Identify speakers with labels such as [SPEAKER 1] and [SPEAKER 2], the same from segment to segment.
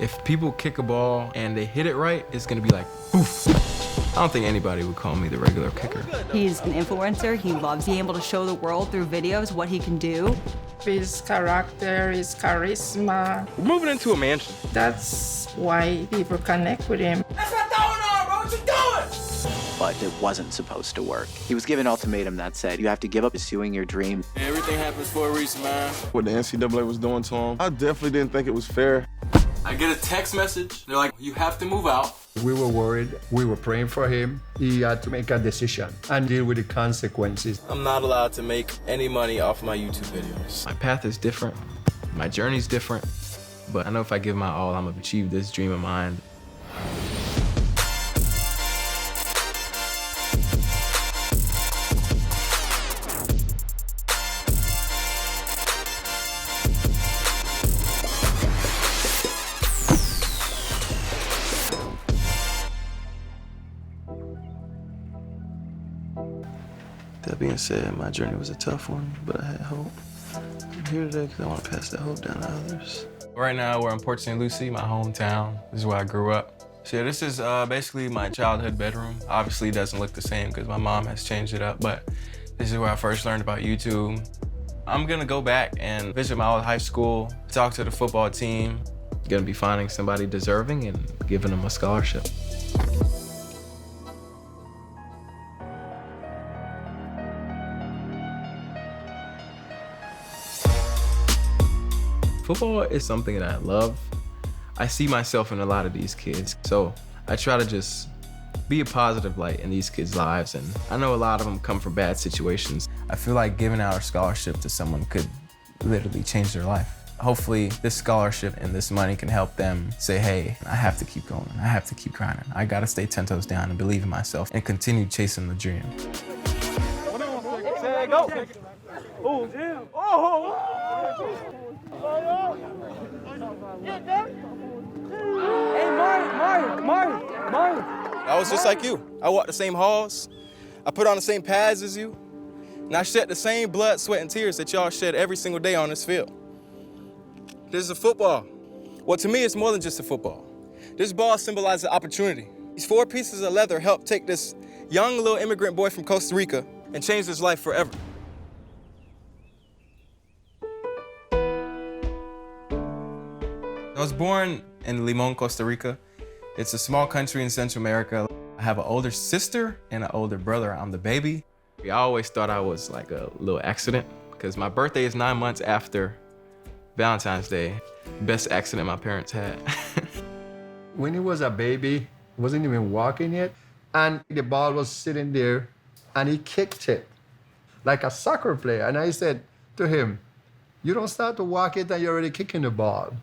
[SPEAKER 1] If people kick a ball and they hit it right, it's gonna be like, poof. I don't think anybody would call me the regular kicker.
[SPEAKER 2] He's an influencer. He loves being able to show the world through videos what he can do.
[SPEAKER 3] His character, his charisma.
[SPEAKER 1] We're moving into a mansion.
[SPEAKER 3] That's why people connect with him.
[SPEAKER 4] That's my throwing arm, bro. What you doing?
[SPEAKER 5] But it wasn't supposed to work. He was given an ultimatum that said, you have to give up pursuing your dream.
[SPEAKER 6] Everything happens for a reason, man.
[SPEAKER 7] What the NCAA was doing to him, I definitely didn't think it was fair.
[SPEAKER 6] I get a text message. They're like, you have to move out.
[SPEAKER 8] We were worried. We were praying for him. He had to make a decision and deal with the consequences.
[SPEAKER 6] I'm not allowed to make any money off my YouTube videos.
[SPEAKER 1] My path is different. My journey's different. But I know if I give my all, I'm gonna achieve this dream of mine. That being said, my journey was a tough one, but I had hope. I'm here today because I want to pass that hope down to others. Right now, we're in Port St. Lucie, my hometown. This is where I grew up. So yeah, this is basically my childhood bedroom. Obviously, it doesn't look the same because my mom has changed it up, but this is where I first learned about YouTube. I'm gonna go back and visit my old high school, talk to the football team. Gonna be finding somebody deserving and giving them a scholarship. Football is something that I love. I see myself in a lot of these kids, so I try to just be a positive light in these kids' lives, and I know a lot of them come from bad situations. I feel like giving out a scholarship to someone could literally change their life. Hopefully, this scholarship and this money can help them say, hey, I have to keep going, I have to keep grinding. I gotta stay 10 toes down and believe in myself and continue chasing the dream.
[SPEAKER 4] Go. Oh, damn. Oh. Hey, Mark.
[SPEAKER 6] I was just like you. I walked the same halls. I put on the same pads as you. And I shed the same blood, sweat, and tears that y'all shed every single day on this field. This is a football. Well, to me, it's more than just a football. This ball symbolizes opportunity. These 4 pieces of leather helped take this young little immigrant boy from Costa Rica and change his life forever. I was born in Limon, Costa Rica. It's a small country in Central America. I have an older sister and an older brother. I'm the baby. I always thought I was like a little accident because my birthday is 9 months after Valentine's Day. Best accident my parents had.
[SPEAKER 8] When he was a baby, wasn't even walking yet, and the ball was sitting there, and he kicked it like a soccer player. And I said to him, you don't start to walk it and you're already kicking the ball.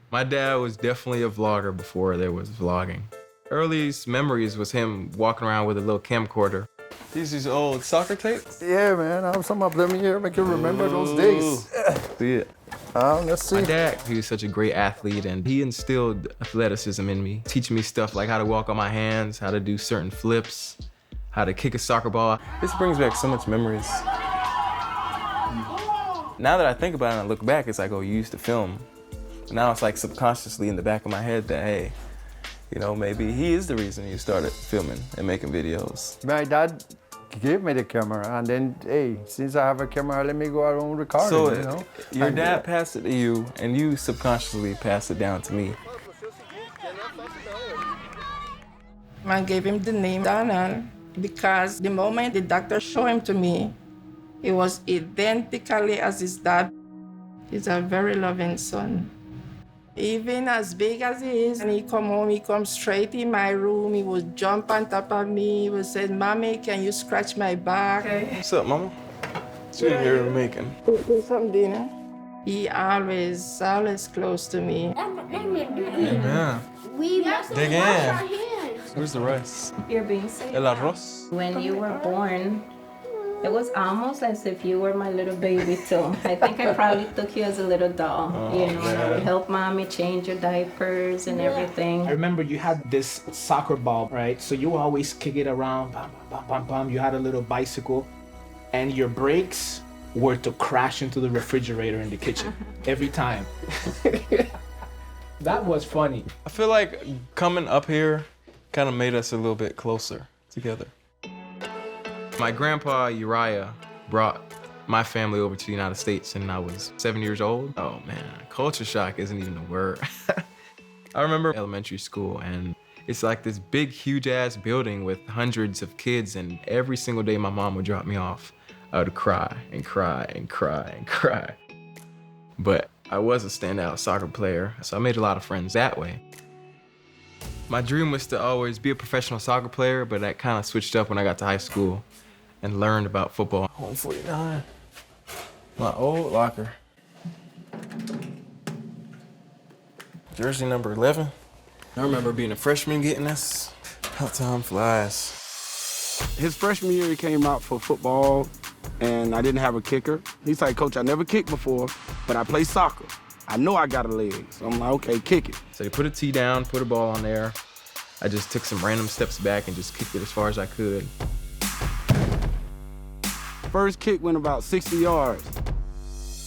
[SPEAKER 1] My dad was definitely a vlogger before there was vlogging. Earliest memories was him walking around with a little camcorder. These old soccer tapes?
[SPEAKER 8] Yeah, man, I have some of them here, make you remember those days.
[SPEAKER 1] See it.
[SPEAKER 8] Let's see.
[SPEAKER 1] My dad, he was such a great athlete, and he instilled athleticism in me, teaching me stuff like how to walk on my hands, how to do certain flips, how to kick a soccer ball. This brings back so much memories. Now that I think about it and I look back, it's like, oh, you used to film. Now it's like subconsciously in the back of my head that, hey, you know, maybe he is the reason you started filming and making videos.
[SPEAKER 8] My dad gave me the camera, and then, hey, since I have a camera, let me go around recording,
[SPEAKER 1] So
[SPEAKER 8] you know?
[SPEAKER 1] your dad passed it to you, and you subconsciously passed it down to me.
[SPEAKER 3] I gave him the name Danan because the moment the doctor showed him to me, it was identically as his dad. He's a very loving son. Even as big as he is, when he come home, he comes straight in my room. He would jump on top of me. He would say, Mommy, can you scratch my back?
[SPEAKER 1] What's up, Mama? What you in here making?
[SPEAKER 3] Do some dinner. He always close to me.
[SPEAKER 1] Yeah.
[SPEAKER 9] We must
[SPEAKER 1] Dig
[SPEAKER 9] wash
[SPEAKER 1] in.
[SPEAKER 9] our hands.
[SPEAKER 1] Where's the rice?
[SPEAKER 9] You're being safe.
[SPEAKER 1] El arroz.
[SPEAKER 9] When you were born, it was almost as if you were my little baby too. I think I probably took you as a little doll. You know, and I would help mommy change your diapers and everything.
[SPEAKER 10] I remember you had this soccer ball, right? So you would always kick it around, bam, bam, bam, bam. You had a little bicycle, and your brakes were to crash into the refrigerator in the kitchen every time. That was funny.
[SPEAKER 1] I feel like coming up here kind of made us a little bit closer together. My grandpa, Uriah, brought my family over to the United States and I was 7 years old. Oh man, culture shock isn't even a word. I remember elementary school and it's like this big, huge ass building with hundreds of kids, and every single day my mom would drop me off, I would cry and cry and cry and cry. But I was a standout soccer player, so I made a lot of friends that way. My dream was to always be a professional soccer player, but that kind of switched up when I got to high school and learned about football. Home 49, my old locker. Jersey number 11. I remember being a freshman getting this. How time flies.
[SPEAKER 11] His freshman year, he came out for football, and I didn't have a kicker. He's like, Coach, I never kicked before, but I play soccer. I know I got a leg. So I'm like, okay, kick it.
[SPEAKER 1] So they put a tee down, put a ball on there. I just took some random steps back and just kicked it as far as I could.
[SPEAKER 11] First kick went about 60 yards.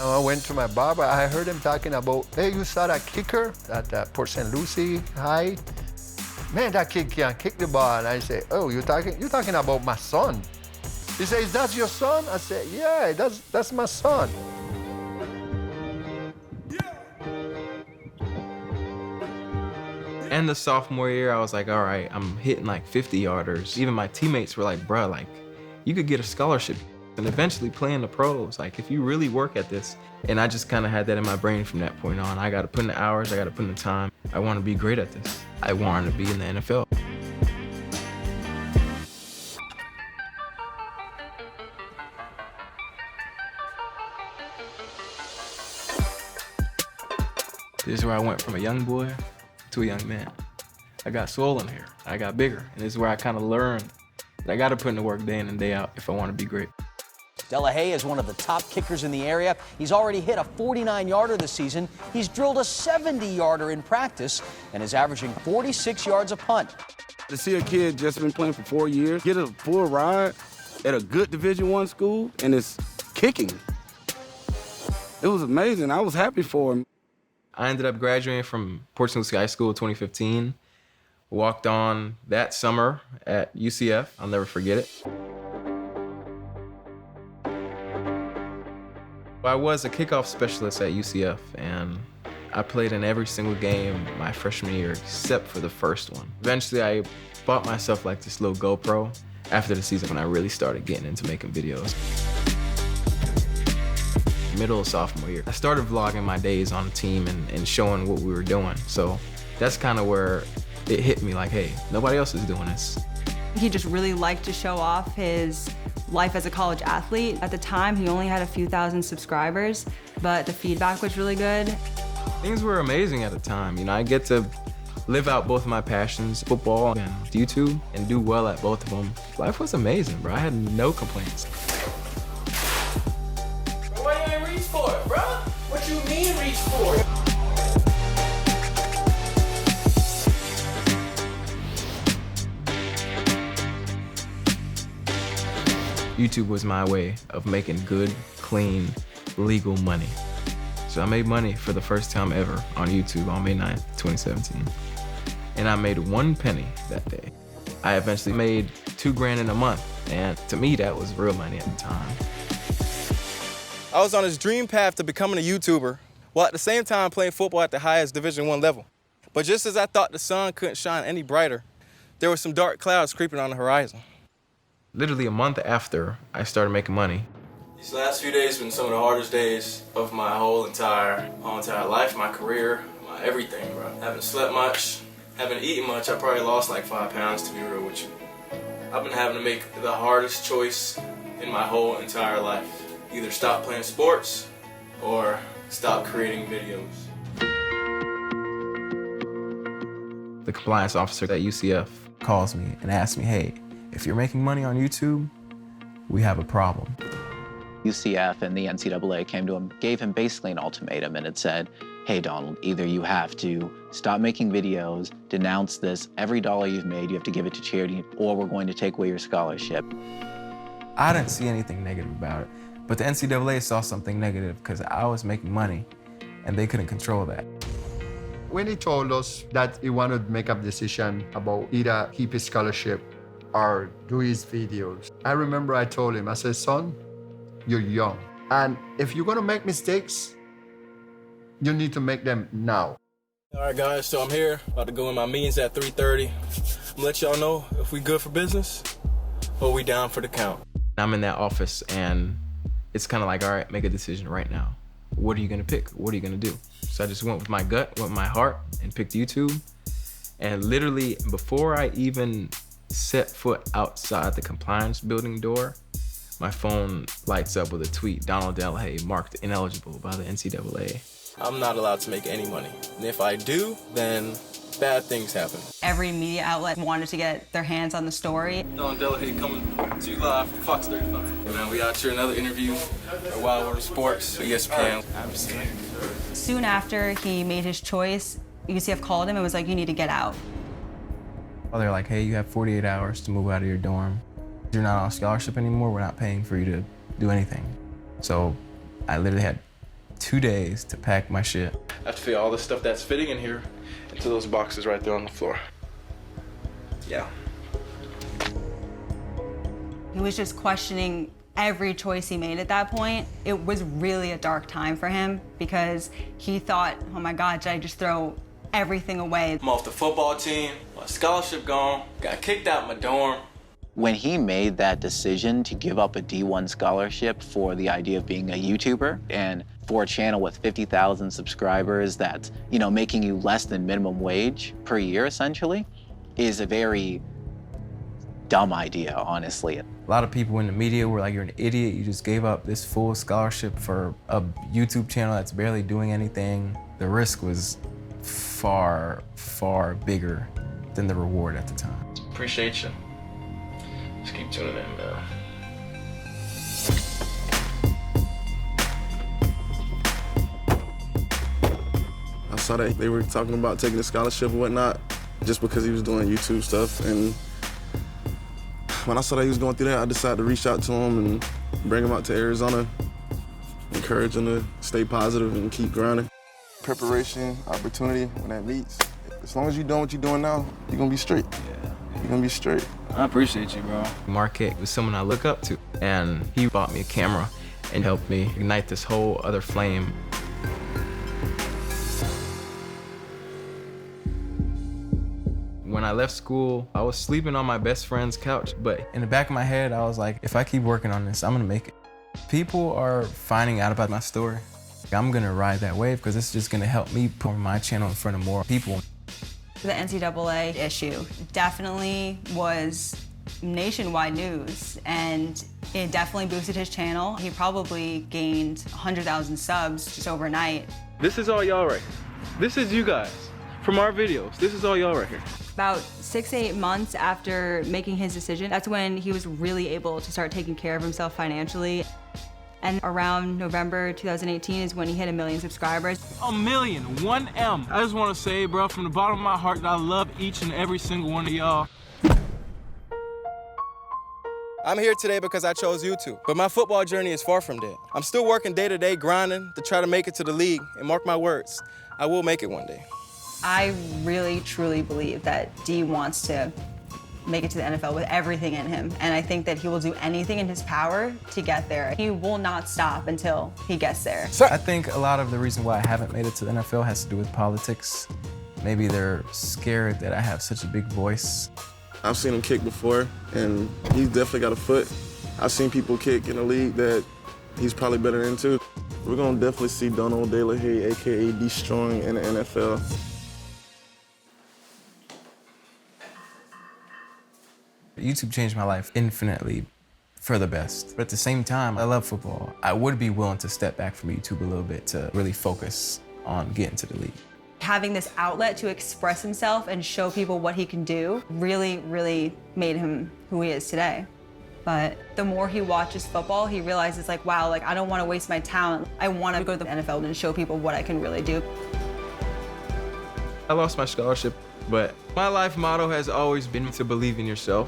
[SPEAKER 8] I went to my barber. I heard him talking about, hey, you saw that kicker at Port St. Lucie High? Man, that kid can't kick the ball. And I say, oh, you're talking about my son. He says, that's your son? I said, yeah, that's my son.
[SPEAKER 1] And the sophomore year, I was like, all right, I'm hitting like 50-yarders. Even my teammates were like, bruh, like, you could get a scholarship and eventually play in the pros. Like, if you really work at this. And I just kind of had that in my brain from that point on. I got to put in the hours, I got to put in the time. I want to be great at this. I wanted to be in the NFL. This is where I went from a young boy to a young man. I got swollen here, I got bigger, and this is where I kind of learned that I got to put in the work day in and day out if I want to be great.
[SPEAKER 12] Delahaye is one of the top kickers in the area. He's already hit a 49-yarder this season. He's drilled a 70-yarder in practice and is averaging 46 yards a punt.
[SPEAKER 11] To see a kid just been playing for 4 years, get a full ride at a good Division I school, and it's kicking. It was amazing. I was happy for him.
[SPEAKER 1] I ended up graduating from Port St. Lucie High School in 2015. Walked on that summer at UCF. I'll never forget it. I was a kickoff specialist at UCF, and I played in every single game my freshman year except for the first one. Eventually, I bought myself like this little GoPro after the season when I really started getting into making videos. Middle of sophomore year, I started vlogging my days on the team and showing what we were doing. So that's kind of where it hit me like, hey, nobody else is doing this.
[SPEAKER 2] He just really liked to show off his life as a college athlete. At the time, he only had a few thousand subscribers, but the feedback was really good.
[SPEAKER 1] Things were amazing at the time. You know, I get to live out both of my passions, football and YouTube, and do well at both of them. Life was amazing, bro. I had no complaints.
[SPEAKER 4] Why you ain't reach for it, bro? What you mean reach for it?
[SPEAKER 1] YouTube was my way of making good, clean, legal money. So I made money for the first time ever on YouTube on May 9th, 2017. And I made 1 penny that day. I eventually made $2 grand in a month, and to me, that was real money at the time.
[SPEAKER 6] I was on this dream path to becoming a YouTuber, while at the same time playing football at the highest Division I level. But just as I thought the sun couldn't shine any brighter, there were some dark clouds creeping on the horizon.
[SPEAKER 1] Literally a month after I started making money.
[SPEAKER 13] These last few days have been some of the hardest days of my whole entire life, my career, my everything, bro. Haven't slept much, haven't eaten much. I probably lost like 5 pounds, to be real with you. I've been having to make the hardest choice in my whole entire life. Either stop playing sports or stop creating videos.
[SPEAKER 1] The compliance officer at UCF calls me and asks me, hey, if you're making money on YouTube, we have a problem.
[SPEAKER 5] UCF and the NCAA came to him, gave him basically an ultimatum, and it said, hey, Donald, either you have to stop making videos, denounce this, every dollar you've made, you have to give it to charity, or we're going to take away your scholarship.
[SPEAKER 1] I didn't see anything negative about it, but the NCAA saw something negative because I was making money and they couldn't control that.
[SPEAKER 8] When he told us that he wanted to make a decision about either keep his scholarship or do his videos, I remember I told him, I said, son, you're young. And if you're gonna make mistakes, you need to make them now.
[SPEAKER 6] All right, guys, so I'm here, about to go in my meetings at 3:30. I'm gonna let y'all know if we good for business or we down for the count.
[SPEAKER 1] I'm in that office and it's kind of like, all right, make a decision right now. What are you gonna pick? What are you gonna do? So I just went with my gut, went with my heart, and picked YouTube. And literally, before I even set foot outside the compliance building door, my phone lights up with a tweet, Donald Delahaye marked ineligible by the NCAA.
[SPEAKER 6] I'm not allowed to make any money. And if I do, then bad things happen.
[SPEAKER 2] Every media outlet wanted to get their hands on the story.
[SPEAKER 6] Donald Delahaye coming to you live from Fox 35. Hey man, we out here, another interview at Wild World of Sports, ESPN.
[SPEAKER 2] Soon after he made his choice, UCF called him and was like, you need to get out.
[SPEAKER 1] Well, they're like, hey, you have 48 hours to move out of your dorm. You're not on a scholarship anymore, we're not paying for you to do anything. So I literally had 2 days to pack my shit. I have to fit all the stuff that's fitting in here into those boxes right there on the floor. Yeah.
[SPEAKER 2] He was just questioning every choice he made at that point. It was really a dark time for him because he thought, oh my God, did I just throw everything away?
[SPEAKER 6] I'm off the football team, my scholarship gone, got kicked out my dorm.
[SPEAKER 5] When he made that decision to give up a D1 scholarship for the idea of being a YouTuber and for a channel with 50,000 subscribers that's, you know, making you less than minimum wage per year, essentially, is a very dumb idea, honestly.
[SPEAKER 1] A lot of people in the media were like, you're an idiot, you just gave up this full scholarship for a YouTube channel that's barely doing anything. The risk was far, far bigger than the reward at the time. Appreciate you. Just keep tuning in, man.
[SPEAKER 7] I saw that they were talking about taking a scholarship and whatnot just because he was doing YouTube stuff. And when I saw that he was going through that, I decided to reach out to him and bring him out to Arizona, encourage him to stay positive and keep grinding. Preparation, opportunity, when that meets. As long as you're doing what you're doing now, you're gonna be straight. Yeah. You're gonna be straight.
[SPEAKER 1] I appreciate you, bro. Marquette was someone I look up to, and he bought me a camera and helped me ignite this whole other flame. When I left school, I was sleeping on my best friend's couch, but in the back of my head, I was like, if I keep working on this, I'm gonna make it. People are finding out about my story. I'm gonna ride that wave because it's just gonna help me put my channel in front of more people.
[SPEAKER 2] The NCAA issue definitely was nationwide news, and it definitely boosted his channel. He probably gained 100,000 subs just overnight.
[SPEAKER 1] This is all y'all right here. This is you guys from our videos. This is all y'all right here.
[SPEAKER 2] About 6 to 8 months after making his decision, that's when he was really able to start taking care of himself financially. And around November 2018 is when he hit 1 million subscribers.
[SPEAKER 13] 1 million, 1M. I just want to say, bro, from the bottom of my heart, that I love each and every single one of y'all.
[SPEAKER 6] I'm here today because I chose YouTube, but my football journey is far from dead. I'm still working day to day, grinding to try to make it to the league, and mark my words, I will make it one day.
[SPEAKER 2] I really, truly believe that D wants to make it to the NFL with everything in him, and I think that he will do anything in his power to get there. He will not stop until he gets there.
[SPEAKER 1] I think a lot of the reason why I haven't made it to the NFL has to do with politics. Maybe they're scared that I have such a big voice.
[SPEAKER 7] I've seen him kick before, and he's definitely got a foot. I've seen people kick in the league that he's probably better than too. We're gonna definitely see Donald Delahaye, AKA D-Strong, in the NFL.
[SPEAKER 1] YouTube changed my life infinitely for the best. But at the same time, I love football. I would be willing to step back from YouTube a little bit to really focus on getting to the league.
[SPEAKER 2] Having this outlet to express himself and show people what he can do really, really made him who he is today. But the more he watches football, he realizes like, wow, like I don't want to waste my talent. I want to go to the NFL and show people what I can really do.
[SPEAKER 1] I lost my scholarship, but my life motto has always been to believe in yourself.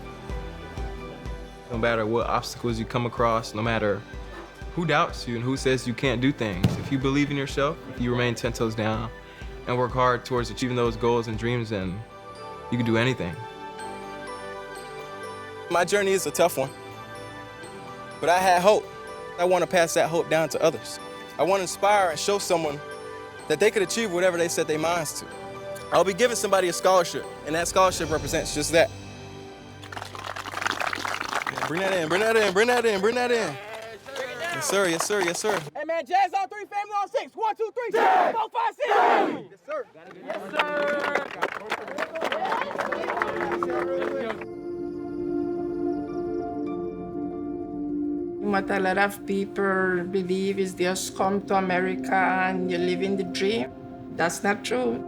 [SPEAKER 1] No matter what obstacles you come across, no matter who doubts you and who says you can't do things, if you believe in yourself, if you remain 10 toes down, and work hard towards achieving those goals and dreams, and you can do anything.
[SPEAKER 6] My journey is a tough one, but I had hope. I want to pass that hope down to others. I want to inspire and show someone that they could achieve whatever they set their minds to. I'll be giving somebody a scholarship, and that scholarship represents just that. Yeah, bring that in, bring that in, bring that in, bring that in. Yes, sir, yes, sir, yes, sir.
[SPEAKER 4] Hey, man, Jazz on 3, family on 6. 1, 2, 3, 4, 5, 6. Yes, sir. Yes, sir.
[SPEAKER 3] What a lot of people believe is just come to America and you're living the dream. That's not true.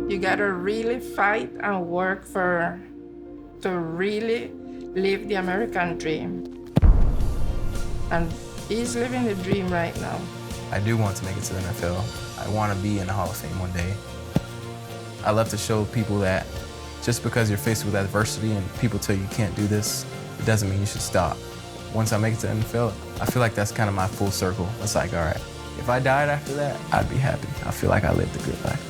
[SPEAKER 3] You gotta really fight and work to really live the American dream. And he's living the dream right now.
[SPEAKER 1] I do want to make it to the NFL. I want to be in the Hall of Fame one day. I love to show people that just because you're faced with adversity and people tell you can't do this, it doesn't mean you should stop. Once I make it to the NFL, I feel like that's kind of my full circle. It's like, all right, if I died after that, I'd be happy. I feel like I lived a good life.